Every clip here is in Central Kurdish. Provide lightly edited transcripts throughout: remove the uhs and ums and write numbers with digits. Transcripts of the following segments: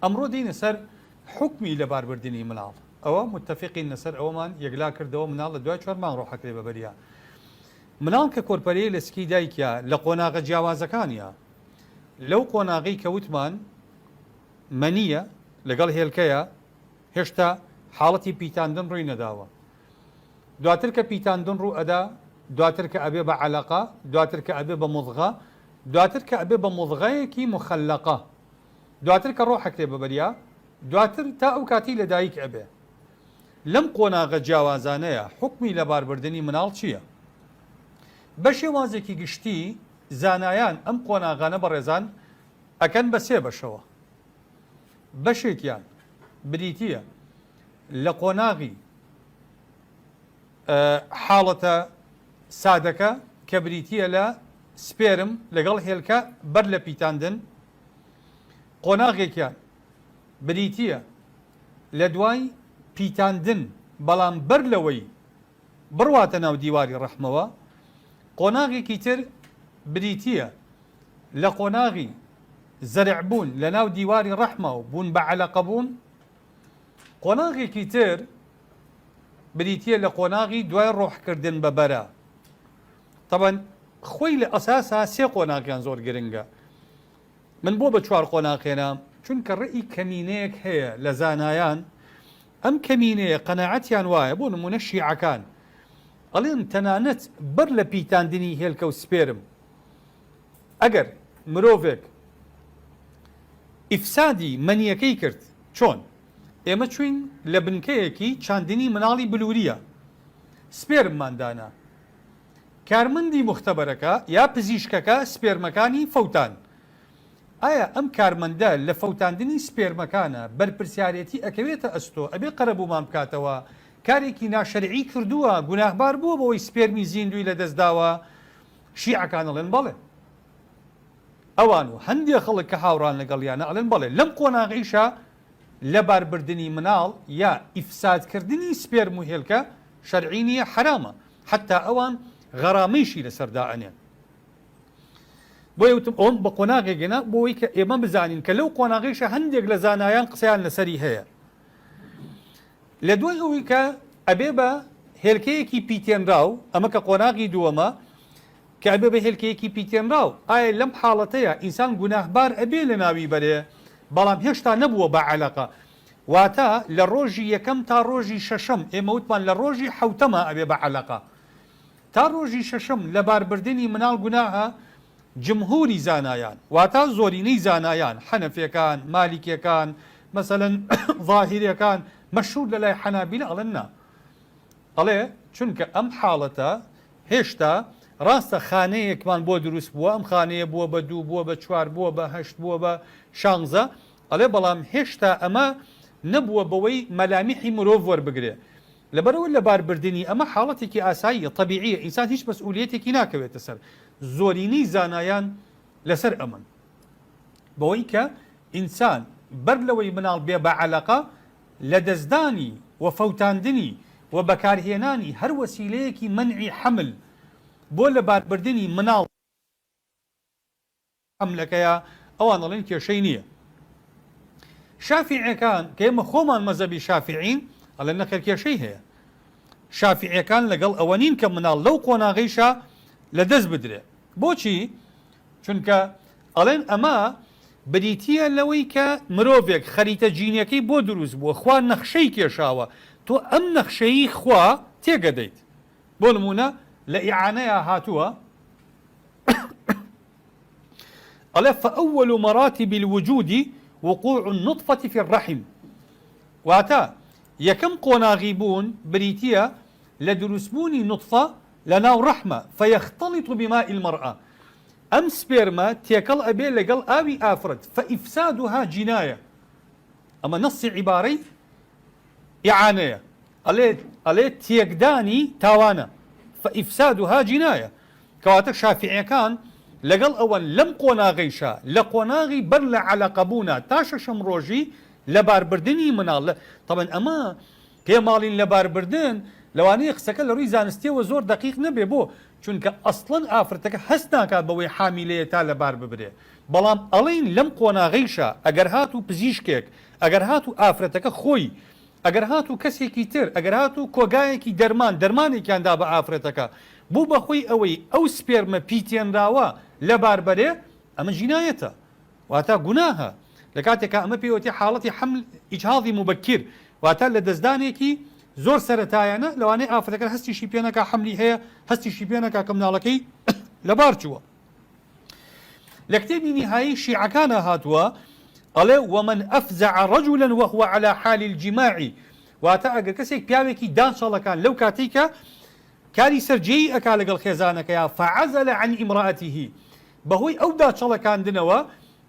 ئەمڕۆ دێنە سەر حکمی لەباربردنی مناڵ ئەوە متتەفقین لەسەر ئەوەمان یەکلا کردەوە مناڵ لە دوای 4 مانگ ڕۆحەکرێ بەبەریا مناڵ کە کۆرپەرەیە لە سکی دایکە لە قۆناغە جیاوازەکانیە لەو قۆناغی کەوتمان مەنیە لەگەڵ هێلکەیە هێشتا حاڵەتی پیتاندن ڕووی نەداوە دواتر کە پیتاندن ڕوو ئەدا دواتر کە ئەبێ بە عەلەقە دواتر کە ئەبێ بە مضغە دواتر کە ئەبێ بە مضغەیەکی مخەلەقە دواتر کە ڕۆحەکرێ بەبەریا دواتر تا ئەو کاتی لە دایک ئەبێ لەم قۆناغە جیاوازانەیە حکمی لەباربردنی مناڵ چییە؟ بە شێوازێکی گشتی زانایان ئەم قۆناغانە بەڕێزان ئەکەن بە سێ بەشەوە بەشێکیان بریتیە لە قۆناغی حاڵەتە سادەکە کە بریتیە لە سپێرم لەگەڵ هێلکە بەر لە پیتاندن قۆناغێکیان بریتیە لە دوای پیتاندن بەڵام بەر لەوەی بڕواتە ناو دیواری ڕەحمەوە قۆناغێکی تر بریتیە لە قۆناغی زەرعبوون لە ناو دیواری ڕەحمە و بوون بە عەلەقە بوون قۆناغێکی تر بریتیە لە قۆناغی دوای ڕۆحکردن بە بەرە تەبەن خۆی لە ئەساسا سێ قۆناغیان زۆر گرنگە من بۆ بە 4 قۆناغێنام چونکە ڕێی کەمینەیەک هەیە لە زانایان ئەم کەمینەیە قەناعەتیان وایە بۆ نمونە شیعەکان ئەڵێن تەنانەت بەر لە پیتاندنی هێلکە و سپێرم ئەگەر مرۆڤێک ئیفسادی مەنیەکەی کرد چۆن ئێمە چوین لە بنکەیەکی چاندنی مناڵی بلووریە سپێرمماندانا کارمەندی مختبەرەکە یا پزیشکەکە سپێرمەکانی فەوتان ئایا ئەم کارمەندە لە فەوتاندنی سپێرمەکانە بەرپرسیارەتی ئەکەوێتە ئەستۆ ئەبێ قەرەبوومان بکاتەوە کارێکی ناشەرعی کردووە گوناهبار بووە بەوەی سپێرمی زیندوی لە دەستداوە شیعەکان ئەڵێن بەڵێ ئەوان و هەندێک خەڵک کە هاوڕان لەگەڵیانە ئەڵێن بەڵێ لەم قۆناغیشە لە باربردنی مناڵ یا ئیفسادکردنی سپێرم و هێلکە شەرعی نییە حرامە حتا ئەوان غەرامەیشی لەسەردا ئەنێن بۆ یوتم ئەوم بە قۆناغێگەنا بۆی کە ئێمە بزانین کە لەو قۆناغیشە هەندێک لە زانایان قسەیان لەسەری هەیە لە دوای ئەوەی کە ئەبێ بە هێلکەیەکی پیتێنراو ئەمە کە قۆناغی دووەمە کە ئەبێ بە هێلکەیەکی پیتێنراو ئایا لەم حاڵەتەیە ئینسان گوناهبار ئەبێ لە ناوی بەرێ بەڵام هێشتا نەبووە بە عەلەقە واتە لە ڕۆژی یەکەم تا ڕۆژی شەشەم ئێمە وتمان لە ڕۆژی حەوتەمە ئەبێ بە عەلەقە تا ڕۆژی شەشەم لە باربردنی مناڵ گوناهە جمهوری زانایان واتە زۆرینەی زانایان حەنەفیەکان مالیکیەکان مەسەلەن ظاهیریەکان مەشهور لە لای حەنابیلە ئەڵێن نا ئەڵێ چونکە ئەم حاڵەتە هێشتا ڕاستە خانەیەکمان بۆ دروست بووە ئەم خانەیە بووە بە 2 بووە بە 4 بووە بە 8 بووە بە 16 ئەڵێ بەڵام هێشتا ئەمە نەبووە بەوەی مەلامیحی مرۆڤ وەربگرێ لەبەرەوە لە باربردنی ئەمە حاڵەتێکی ئاساییە طەبیعیە ئینسان هیچ مەسئولیەتێکی ناکەوێتە سەر زۆرینەی زانایان لەسەر ئەمن بەوەی کە ئینسان بەر لەوەی مناڵ بێ بە عەلەقە لە دەستدانی و فەوتاندنی و بەکارهێنانی هەر وەسیلەیەکی مەنعی حەمل بۆ لە باربردنی مناڵ حەملەکەیە ئەوان دەڵێن کێشەی نییە شافعیەکان کە ئێمە خۆمان مەزەبی شافعین ئەڵێن نەخێر کێشەی هەیە شافعیەکان لەگەڵ ئەوە نین کە مناڵ لەو قۆناغیشە لە دەست بدرێ بۆچی؟ چونکە ئەڵێن ئەمە بریتیە لەوەی کە مرۆڤێک خەریتە جینیەکەی بۆ دروست بووە خوا نەخشەی کێشاوە تۆ ئەم نەخشەیی خوا تێگەدەیت بۆ نمونە لە ئیعانەیە هاتووە ئەڵێ فأول مراتب الوجود وقوع النطفة في الرحم واتە یەکەم قۆناغی بوون بریتیە لە دروستبوونی نطفە لە ناو ڕەحمە فيختلط بماء المرأة ئەم سپێرمە تێکەڵ ئەبێ لەگەڵ ئاوی ئافرەت فإفسادها جینایە ئەمە نەسی عیبارەی ئیعانەیە ئەڵێ تێکدانی تاوانە فإفسادها جینایە کەواتە شافعیەکان لەگەڵ ئەوەن لەم قۆناغیشە لە قۆناغی بەر لە عەلەقە بوونە تا شەشەم ڕۆژی لە باربردنی مناڵ طبعا ئەمە پێماڵین لە باربردن لەوانەیە قسەکە لە ڕووی زانستیەوە زۆر دقیق نەبێ بۆ چونکە ئەسڵەن ئافرەتەکە هەست ناکات بەوەی حامیلەیە تا لەبار ببرێ بەڵام ئەڵین لەم قۆناغیشە ئەگەر هات و پزیشکێک ئەگەر هات و ئافرەتەکە خۆی ئەگەر هات و کەسێکی تر ئەگەر هات و کۆگایەکی دەرمانێکیاندا بە ئافرەتەکە بوو بەخۆی ئەوەی ئەو سپێرمە پیتێنراوە لەبار بەرێ ئەمە جینایەتە واتە گوناهە لە کاتێکە ئەمە پێوەتی حاڵەتی حمل ئیجهاضی مبەکر واتە لە دەستدانێکی زۆر سەرەتایانە لەوانەیە ئافرەتەکە هەستیشی پێنەکە حملی هەیە هەستیشی پێنەکە کە مناڵەکەی لەبار چووە لە کتێبی نهایی شیعەکانە هاتووە ئەڵێ ومن ئەفزع رجلا وهو على حال الجماع واتە ئەگەر کەسێک پیاوێکی دانشەڵەکان لەو کاتێکە کاری سەرجێی ئەکا لەگەڵ خێزانەکەیە فعزل عن امرأته بەهۆی ئەو داچەڵەکاندنەوە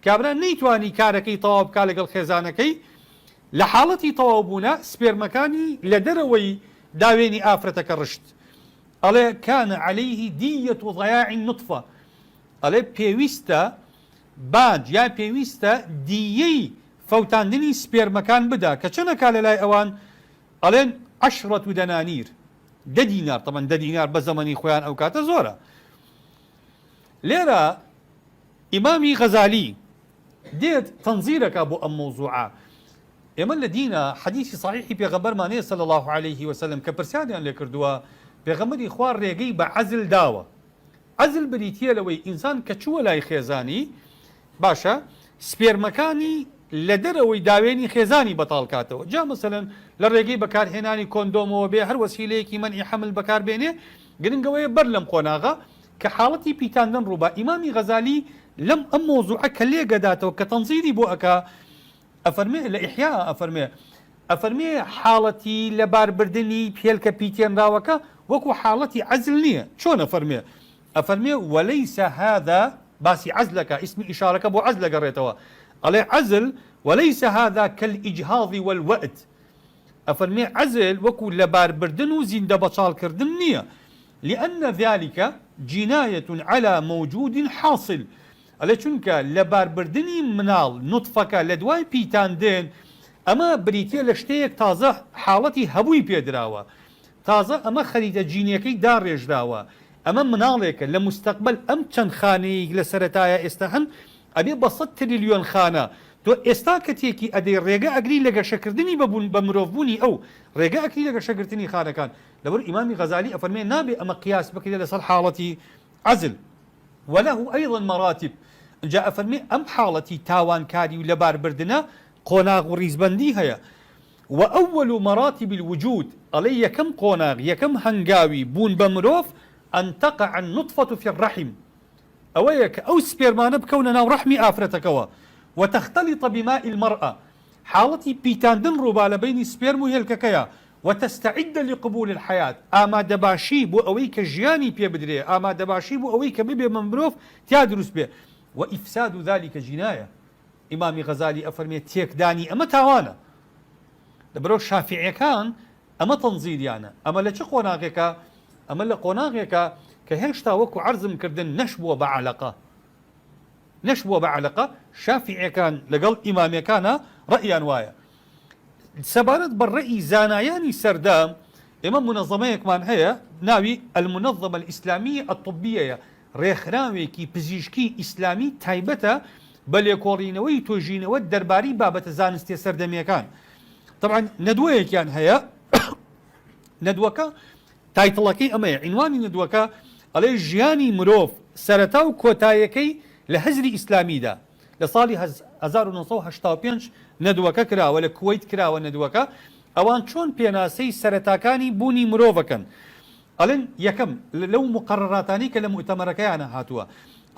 کابرا نەیتوانی کارەکەی تەواو بکا لەگەڵ خێزانەکەی لە حاڵەتی تەواو بوونە سپێرمەکانی لە دەرەوەی داوێنی ئافرەتەکە ڕشت ئەڵێ كان عليه دية ضياع النطفة ئەڵێ پێویستە باج یا پێویستە دیەی فەوتاندنی سپێرمەکان بدا کە چەنەکا لە لای ئەوان ئەڵێن 10 دەنانیر 10 دینار طبعا 10 دینار بە زەمەنی خۆیان ئەو کاتە زۆرە لێرە ئیمامی غەزالی دێت تەنزیرەکە بۆ ئەم مەوزوعە ئێمە لە دینە حەدیثی صحیحی پێغەمبەرمانەیە صلی الله عليه وسلم کە پرسیاریان لێ کردووە پێغەمبەری خوا ڕێگەی بە عەزل داوە عەزل بریتیە لەوەی ئینسان کە چووە لای خێزانی باشە سپێرمەکانی لە دەرەوەی داوێنی خێزانی بەتاڵ کاتەوە جا مەسەلەن لە ڕێگەی بەکارهێنانی کۆندۆمەوە بێ هەر وەسیلەیەکی مەنعی حەمل بەکاربێنێ گرنگەوەیە بەر لەم قۆناغە کە حاڵەتی پیتاندن ڕووبە ئیمامی غەزالی لەم ئەم مۆزوعە کە لێگەداتەوە کە تەنزیری بۆ ئەکا ئەفەرمێ لە ئیحیا ئەفەرمێ حاڵەتی لەباربردنی پێلکە پیتێنراوەکە وەکو حاڵەتی عەزل نییە چۆن ئەفەرمێ وەلەیسە هذا باسی عەزلەکە ئیسمی ئیشارەکە بۆ عەزل دەگەڕێتەوە ئەڵێ عەزل وليس هذا كالإجهاض والوأد أفرمي عزل وكو لباربردن وزين دبطال كردن نية لأن ذلك جناية على موجود حاصل ألا چونك لباربردني منال نطفك لدواي بيتاندين أما بريتيا لشتيك تازه حالتي هبوي بيدراوة تازه أما خريطة جينيكي دار رجراوة أما منالك لمستقبل أم چند خاني لسرتايا استهن أبي بسط تريليون خانة تو ئێستا کەتێکی ئەدەی ڕێگە ئەگری لە گەشەکردنی بە مرۆڤبوونی ئەو ڕێگە ئەکری لە گەشەگرتنی خانەکان لەبەر ئیمامی غەزالی ئەفەرمێ نابێ ئەمە قیاس بکرێت لەسەر حاڵەتی عەزل وله أيضا مراتب جا ئەفەرمێ ئەم حاڵەتی تاوانکاری و لەباربردنە قۆناغ و ڕیزبەندی هەیە وأول مراتب الوجود ئەڵێ یەکەم قۆناغ یەکەم هەنگاوی بوون بە مرۆڤ أن تقع النطفة في الرحم ئەوەیە کە ئەو سپێرمانە بکەونە ناو ڕەحمی ئافرەتەکەوە وتختلط بماء المرأة حالتي بيتاندن روبا بين سبيرم وهلككيا وتستعد لقبول الحياة أما دباشي بو أويك جياني بي بدري أما دباشي بو أويك بيبي ممروف تيادرس به وإفساد ذلك جناية إمام غزالي أفرمي تيك داني أما تاوانا دبرو الشافعي كان أما تنزيل يعني أما لچ قوناغيك أما لقوناغيك كهشتا وكو عرزم كردن نشبو بعلاقة نشبوه بعلاقة شافعي كان لقل إمامي كان رأيا وايا سبارت بالرأي زاناياني سردام إمام منظمة كمان هي ناوي المنظمة الإسلامية الطبية ريخراوي كي بزيشكي إسلامي تايبتا بل يكورينوي توجينوي الدرباري بابة زانستي سردامي كان طبعا ندوية كان هي ندوكا تايتلكي أما عنواني ندوكا على جياني مروف سرتاو كوتايكي لهزري إسلامي دا لصالي 1985 ندوكا كرا ولا كويت كرا وندوكا أوان چون بيناسي سرتاكاني بوني مروفكن ألن يكم لو مقرراتاني كلمؤتمركيانا هاتوا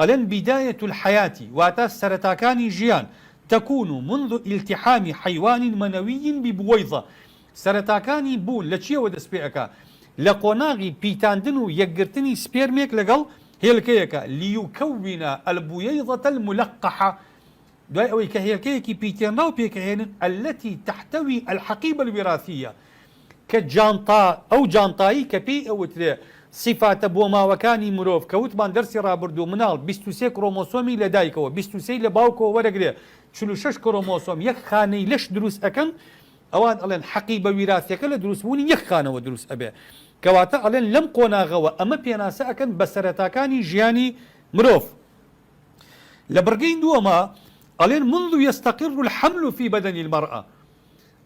ألن بداية الحياة واتا سرتاكاني جيان تكون منذ التحام حيوان منوي ببويضة سرتاكاني بون لچيه ودسبيعكا لقوناغي بيتاندنو يقرتني سبيرميك لقل هيلكيكا ليكون البويضة الملقحة دواي أوي كهيلكيكي بيتين راو بيكهين التي تحتوي الحقيبة الوراثية كجانطا أو جانطاي كبي أو تري صفات بوما وكاني مروف كوتمان درسي رابردو منال 23 كروموسومي لدايكو 23 لباوكو ورقري 46 كروموسوم يك خاني لش دروس أكن ئەوان ئەڵێن حەقی بە ویراسەکە لە دروستبوونی یەکخانەوە دروست ئەبێ کەواتە ئەڵێن لەم قۆناغەوە ئەمە پێناسە ئەکەن بە سەرەتاکانی ژیانی مرۆڤ. لە بڕگەی دووەمە ئەڵێن منذ يستقر الحمل في بدن المرأة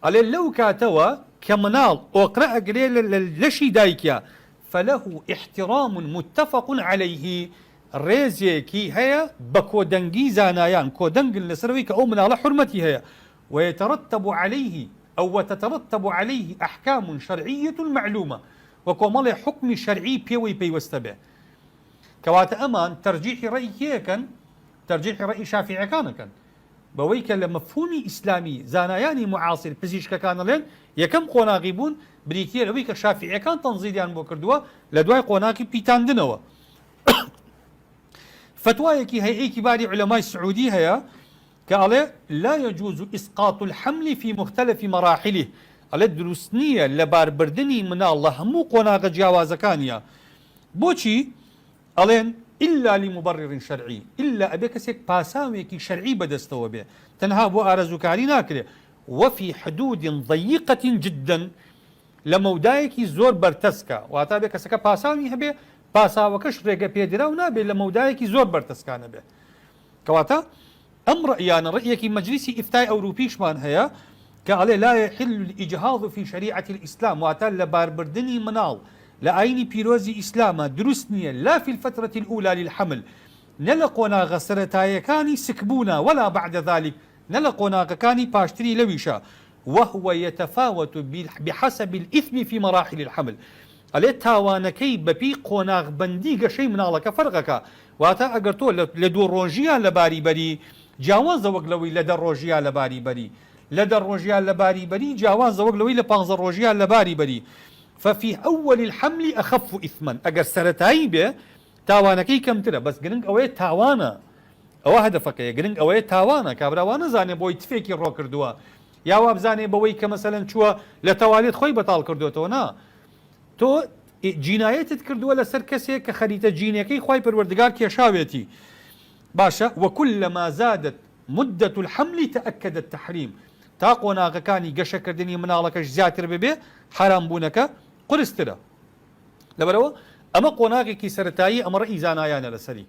ئەڵێن لەو کاتەوە کە مناڵ ئۆقرە ئەگرێ لە لەشی دایکە فله احترام متفق عليه ڕێزێکی هەیە بە کۆدەنگی زانایان کۆدەنگن لەسەرەوەی کە ئەو مناڵە حرمەتی هەیە ويترتب عليه أو وتترتب عليه أحكام شرعية معلومة وكمال حكم شرعي بيوي بيوستبه كوات أمان ترجيح رأي كان ترجيح رأي شافعي كان بويك لمفهومي إسلامي زانایانی معاصر پزیشکە كان لين يكم قۆناغیبوون بریتە لەوەی کە شافعی كان تنزیلیان بۆ کردووە لە دوای قۆناغی پیتاندنەوە. فتوايكي هيئة كبار علماء السعودية هي قال لا يجوز إسقاط الحمل في مختلف مراحله على الدروسنية لبار بردني من الله مو قناغ جواز كانيا بوشي ألين إلا لمبرر شرعي إلا أبيك سيك باساويكي شرعي بدستو به تنها بو أرزو كاري ناكله وفي حدود ضيقة جدا لمودايكي زور برتسكا واتابيك سكا باساوي هبه باساوكش ريقا بيدرا ونابي لمودايكي زور برتسكان به كواتا أم رأيان رأيك مجلس إفتاء أوروبي شمان هيا كعليه لا يحل الإجهاض في شريعة الإسلام واتال لباربردني منال لأيني بيروزي إسلاما درسنيا لا في الفترة الأولى للحمل نلقونا غسرتايا كاني سكبونا ولا بعد ذلك نلقونا كاني باشتري لويشا وهو يتفاوت بحسب الإثم في مراحل الحمل عليه تاوانكي ببي قوناغ بنديق شيء من الله كفرقك واتا أقرتو لدور روجيا لباري بري جاواز وقلوي لدى الروجيا لباري بري لدى الروجيا لباري بري جاواز وقلوي لبانز الروجيا لباري بري ففي أول الحمل أخف إثما أقر سرتاي به تاوانكي كم ترى بس قرنق أوي تاوانا أو هدفك يا قرنق أوي تاوانا كابراوانا زاني بوي تفيكي رو كردوا يا واب زاني بوي كمثلا شو لتواليد خوي بطال كردوا تونا تو جنايتت كردوا لسر كسي كخريطة جينيكي خوي پروردگار كيشاويتي باشا وكلما زادت مدة الحمل تأكد التحريم تاقونا غكاني قشا كردني منالكش زياتر ببي حرام بونك قرسترا لبروا أما قوناغي كي سرتاي أما رئي زانايانا لسري